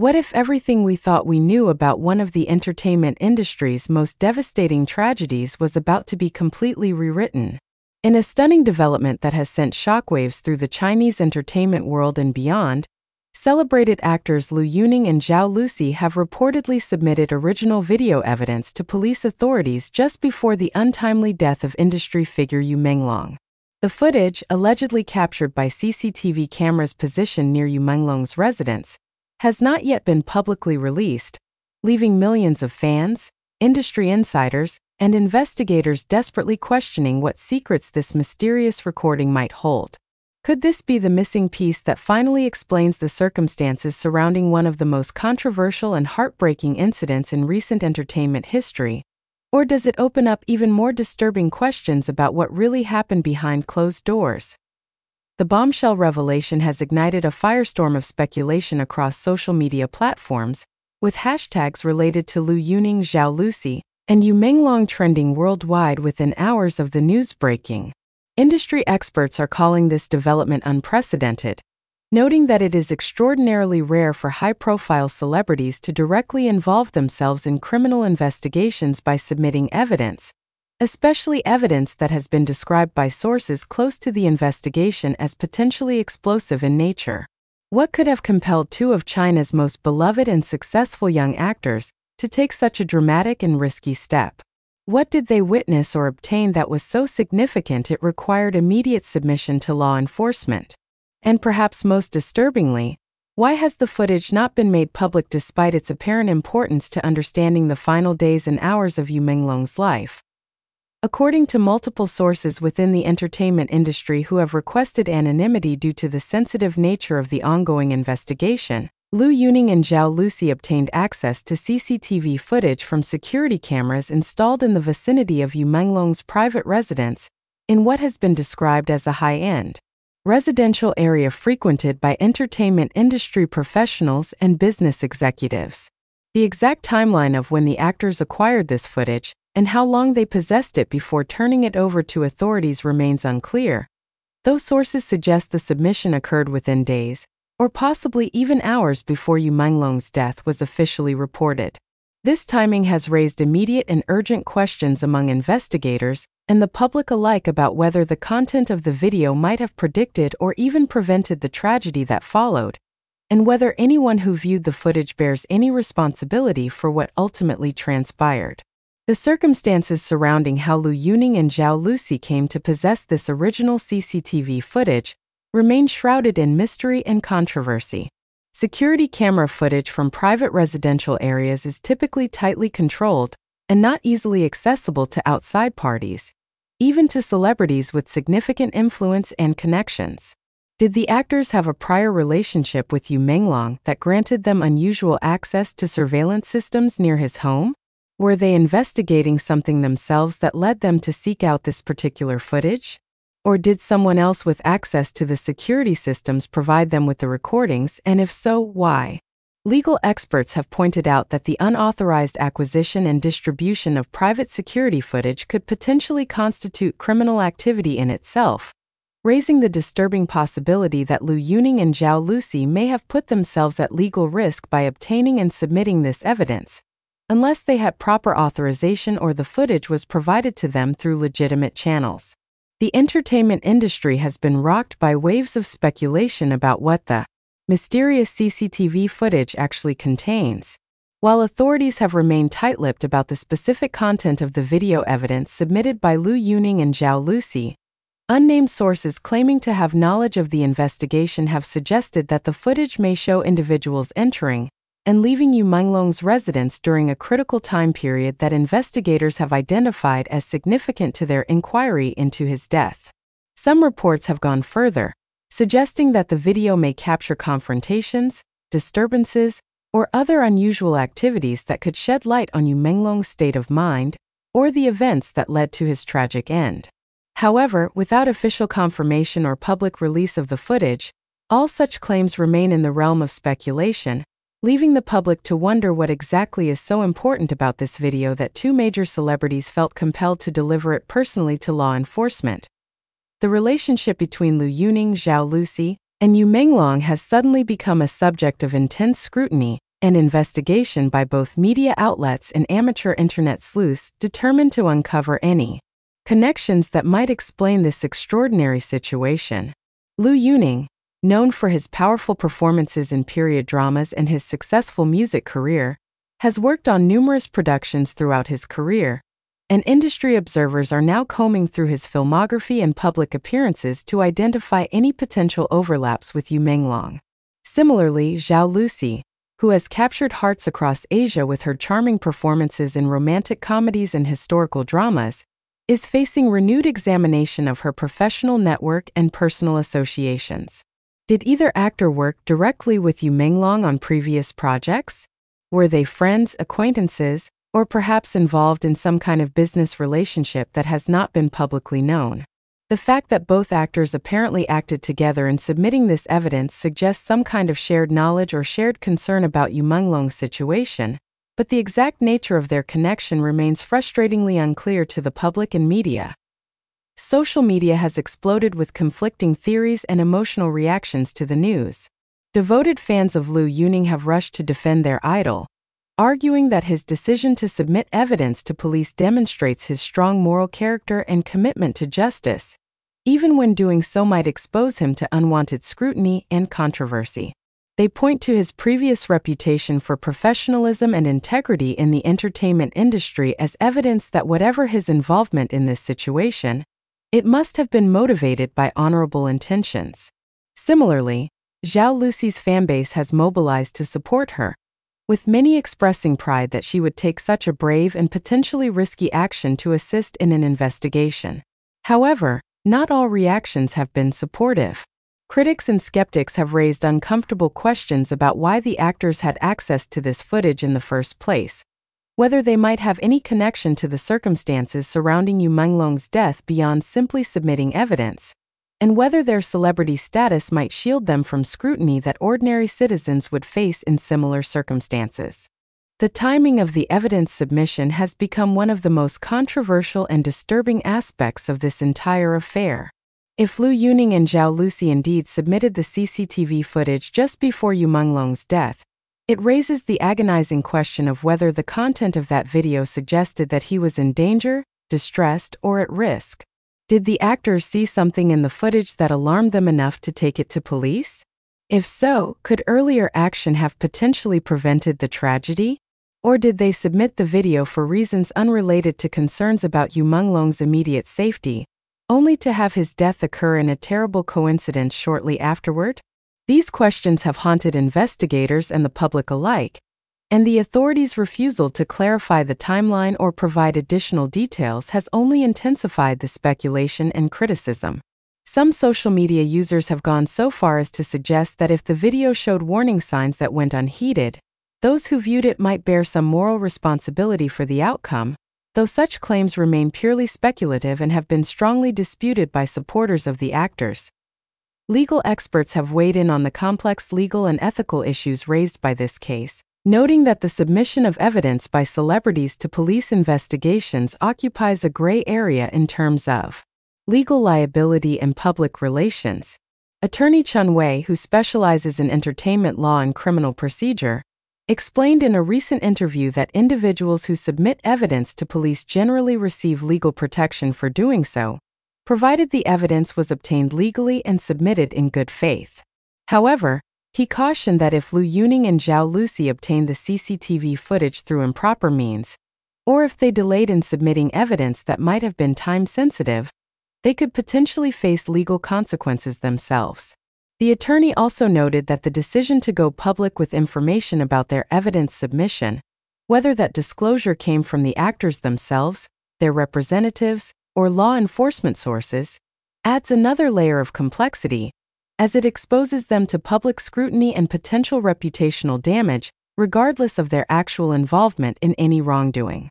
What if everything we thought we knew about one of the entertainment industry's most devastating tragedies was about to be completely rewritten? In a stunning development that has sent shockwaves through the Chinese entertainment world and beyond, celebrated actors Liu Yuning and Zhao Lusi have reportedly submitted original video evidence to police authorities just before the untimely death of industry figure Yu Menglong. The footage, allegedly captured by CCTV cameras positioned near Yu Menglong's residence, has not yet been publicly released, leaving millions of fans, industry insiders, and investigators desperately questioning what secrets this mysterious recording might hold. Could this be the missing piece that finally explains the circumstances surrounding one of the most controversial and heartbreaking incidents in recent entertainment history? Or does it open up even more disturbing questions about what really happened behind closed doors? The bombshell revelation has ignited a firestorm of speculation across social media platforms, with hashtags related to Liu Yuning, Zhao Lusi, and Yu Menglong trending worldwide within hours of the news breaking. Industry experts are calling this development unprecedented, noting that it is extraordinarily rare for high-profile celebrities to directly involve themselves in criminal investigations by submitting evidence, especially evidence that has been described by sources close to the investigation as potentially explosive in nature. What could have compelled two of China's most beloved and successful young actors to take such a dramatic and risky step? What did they witness or obtain that was so significant it required immediate submission to law enforcement? And perhaps most disturbingly, why has the footage not been made public despite its apparent importance to understanding the final days and hours of Yu Menglong's life? According to multiple sources within the entertainment industry who have requested anonymity due to the sensitive nature of the ongoing investigation, Liu Yuning and Zhao Lusi obtained access to CCTV footage from security cameras installed in the vicinity of Yu Menglong's private residence, in what has been described as a high-end residential area frequented by entertainment industry professionals and business executives. The exact timeline of when the actors acquired this footage and how long they possessed it before turning it over to authorities remains unclear, though sources suggest the submission occurred within days, or possibly even hours before Yu Menglong's death was officially reported. This timing has raised immediate and urgent questions among investigators and the public alike about whether the content of the video might have predicted or even prevented the tragedy that followed, and whether anyone who viewed the footage bears any responsibility for what ultimately transpired. The circumstances surrounding how Liu Yuning and Zhao Lusi came to possess this original CCTV footage remain shrouded in mystery and controversy. Security camera footage from private residential areas is typically tightly controlled and not easily accessible to outside parties, even to celebrities with significant influence and connections. Did the actors have a prior relationship with Yu Menglong that granted them unusual access to surveillance systems near his home? Were they investigating something themselves that led them to seek out this particular footage? Or did someone else with access to the security systems provide them with the recordings, and if so, why? Legal experts have pointed out that the unauthorized acquisition and distribution of private security footage could potentially constitute criminal activity in itself, raising the disturbing possibility that Liu Yuning and Zhao Lusi may have put themselves at legal risk by obtaining and submitting this evidence, unless they had proper authorization or the footage was provided to them through legitimate channels. The entertainment industry has been rocked by waves of speculation about what the mysterious CCTV footage actually contains. While authorities have remained tight-lipped about the specific content of the video evidence submitted by Liu Yuning and Zhao Lusi, unnamed sources claiming to have knowledge of the investigation have suggested that the footage may show individuals entering and leaving Yu Menglong's residence during a critical time period that investigators have identified as significant to their inquiry into his death. Some reports have gone further, suggesting that the video may capture confrontations, disturbances, or other unusual activities that could shed light on Yu Menglong's state of mind or the events that led to his tragic end. However, without official confirmation or public release of the footage, all such claims remain in the realm of speculation, leaving the public to wonder what exactly is so important about this video that two major celebrities felt compelled to deliver it personally to law enforcement. The relationship between Liu Yuning, Zhao Lusi, and Yu Menglong has suddenly become a subject of intense scrutiny, and investigation by both media outlets and amateur internet sleuths determined to uncover any connections that might explain this extraordinary situation. Liu Yuning, known for his powerful performances in period dramas and his successful music career, has worked on numerous productions throughout his career, and industry observers are now combing through his filmography and public appearances to identify any potential overlaps with Yu Menglong. Similarly, Zhao Lusi, who has captured hearts across Asia with her charming performances in romantic comedies and historical dramas, is facing renewed examination of her professional network and personal associations. Did either actor work directly with Yu Menglong on previous projects? Were they friends, acquaintances, or perhaps involved in some kind of business relationship that has not been publicly known? The fact that both actors apparently acted together in submitting this evidence suggests some kind of shared knowledge or shared concern about Yu Menglong's situation, but the exact nature of their connection remains frustratingly unclear to the public and media. Social media has exploded with conflicting theories and emotional reactions to the news. Devoted fans of Liu Yuning have rushed to defend their idol, arguing that his decision to submit evidence to police demonstrates his strong moral character and commitment to justice, even when doing so might expose him to unwanted scrutiny and controversy. They point to his previous reputation for professionalism and integrity in the entertainment industry as evidence that whatever his involvement in this situation, it must have been motivated by honorable intentions. Similarly, Zhao Lusi's fanbase has mobilized to support her, with many expressing pride that she would take such a brave and potentially risky action to assist in an investigation. However, not all reactions have been supportive. Critics and skeptics have raised uncomfortable questions about why the actors had access to this footage in the first place, whether they might have any connection to the circumstances surrounding Yu Menglong's death beyond simply submitting evidence, and whether their celebrity status might shield them from scrutiny that ordinary citizens would face in similar circumstances. The timing of the evidence submission has become one of the most controversial and disturbing aspects of this entire affair. If Liu Yuning and Zhao Lusi indeed submitted the CCTV footage just before Yu Menglong's death, it raises the agonizing question of whether the content of that video suggested that he was in danger, distressed, or at risk. Did the actors see something in the footage that alarmed them enough to take it to police? If so, could earlier action have potentially prevented the tragedy? Or did they submit the video for reasons unrelated to concerns about Yu Menglong's immediate safety, only to have his death occur in a terrible coincidence shortly afterward? These questions have haunted investigators and the public alike, and the authorities' refusal to clarify the timeline or provide additional details has only intensified the speculation and criticism. Some social media users have gone so far as to suggest that if the video showed warning signs that went unheeded, those who viewed it might bear some moral responsibility for the outcome, though such claims remain purely speculative and have been strongly disputed by supporters of the actors. Legal experts have weighed in on the complex legal and ethical issues raised by this case, noting that the submission of evidence by celebrities to police investigations occupies a gray area in terms of legal liability and public relations. Attorney Chun Wei, who specializes in entertainment law and criminal procedure, explained in a recent interview that individuals who submit evidence to police generally receive legal protection for doing so, provided the evidence was obtained legally and submitted in good faith. However, he cautioned that if Liu Yuning and Zhao Lusi obtained the CCTV footage through improper means, or if they delayed in submitting evidence that might have been time-sensitive, they could potentially face legal consequences themselves. The attorney also noted that the decision to go public with information about their evidence submission, whether that disclosure came from the actors themselves, their representatives, or law enforcement sources, adds another layer of complexity, as it exposes them to public scrutiny and potential reputational damage, regardless of their actual involvement in any wrongdoing.